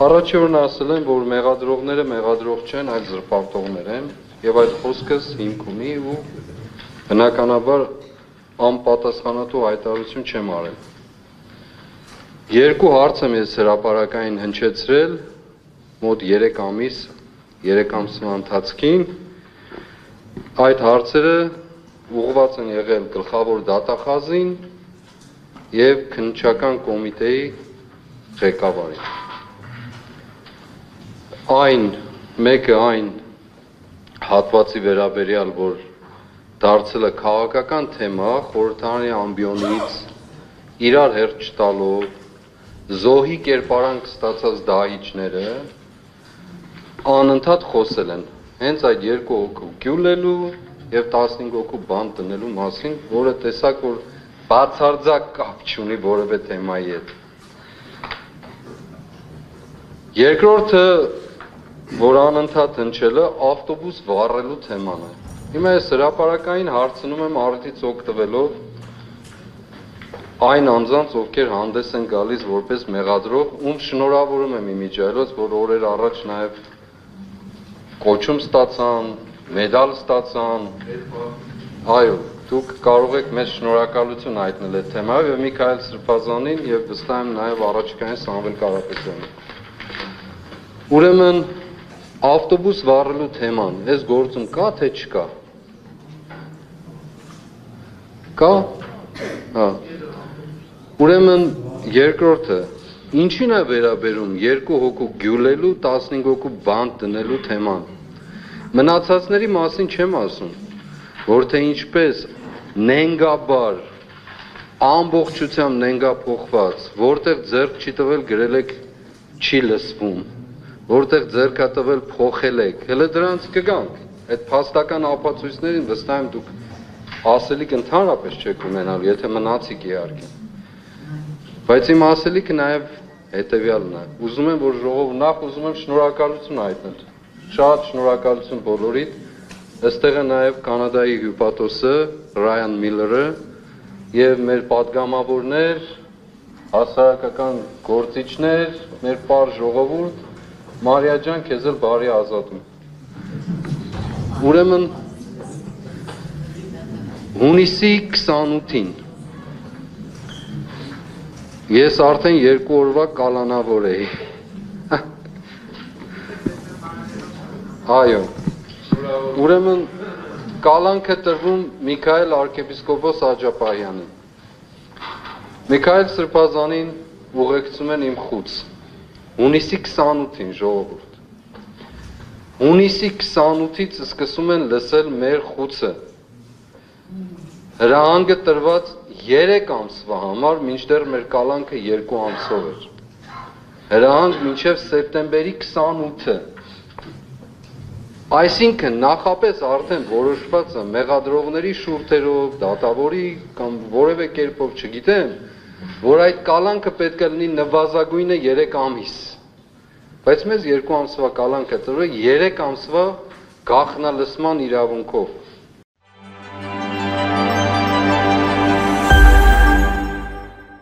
Առաջի օրն ասել են, որ մեղադրողները մեղադրող չեն, այլ զրպարտողներ են, եւ այդ խոսքս հիմք ունի ու բնականաբար անպատասխանատու հայտարարություն չեմ արել։ Երկու հարց եմ ես հրապարակային հնչեցրել մոտ 3 ամսվա ընթացքին, այդ հարցերը ուղղված են եղել գլխավոր դատախազին եւ քննչական կոմիտեի ղեկավարին։ Մեկը այն հատվածի վերաբերյալ, որ դարձել է քաղաքական թեմա, խորհրդարանի ամբիոնից իրար հերթ չտալով, զոհի կերպարանք ստացած դահիճները անընդհատ խոսել են հենց այդ 2 հոգու գյուլելու եւ 15 հոգու բան տնելու մասին, որը տեսակ, որ բացարձակ կապ չունի որևէ թեմայի հետ։ Երկրորդը, որ անընդհատ հնչել է, ավտոբուս վառելու թեման է։ Հիմա ես հրապարակային հարցնում եմ առիթից օգտվելով այն անձանց, ովքեր հանդես են գալիս որպես մեղադրող, ում շնորհավորում եմ իմիջիայլոց, որ օրեր առաջ նաև կոչում ստացան, մեդալ ստացան։ Այո, դուք կարող եք մեծ շնորհակալություն հայտնել այդ թեմայով եւ Միքայել Սրբազանին եւ վստահ եմ նաև առաջիկային Սամվել Կարապետյանին։ Ուրեմն ավտոբուս վառելու թեման այս գործում կա թե չկա։ Կա։ Հա։ Ուրեմն երկրորդը ինչին է վերաբերում 2 հոգու գյուլելու 15 հոգու բանտ դնելու թեման։ Մնացածների մասին չեմ ասում, որ թե ինչպես նենգաբար ամբողջությամբ նենգափոխված, որտեղ ձեռք չի տվել գրել եք չի լսվում, որտեղ ձեռք է տվել փոխել եք, հələ դրանց կգանք, այդ փաստական ապացույցներին վստահ եմ դուք ասելիք ընդհանրապես չեք ունենալ, եթե մնացիք իհարկե։ Բայց իմ ասելիքը նաև հետևյալն է, ուզում եմ, որ ժողովուրդ նախ ուզում եմ շնորհակալություն հայտնել, շատ շնորհակալություն բոլորիդ, այստեղ է նաև Կանադայի հյուպատոսը Ռայան Միլլերը եւ մեր պատգամավորներ, հասարակական գործիչներ, մեր պար ժողովուրդ, Մարիա ջան, քեզ էլ բարի ազատում։ Ուրեմն հունիսի 28-ին ես արդեն 2 օրվա կալանավոր էի։ Այո։ Ուրեմն կալանքը տրվում Միքայել arczepiskopos Աջապահյանին։ Միքայել Սրբազանին ուղեկցում են իմ խուց։ Հունիսի 28-ին ժողովուրդ։ Հունիսի 28-ից սկսում են լսել մեր խուցը։ Հրահանգը տրված 3 ամսվա համար, մինչդեռ մեր կալանքը 2 ամսով էր։ Հրահանգ մինչև սեպտեմբերի 28-ը։ Այսինքն նախապես արդեն որոշված է մեղադրողների շուրթերով, դատավորի կամ որևէ կերպով չգիտեմ, որ այդ կալանքը պետք է լինի նվազագույնը 3 ամիս։ Բայց մեզ 2 ամսվա կալանք է տրվել 3 ամսվա գաղտնալսման իրավունքով։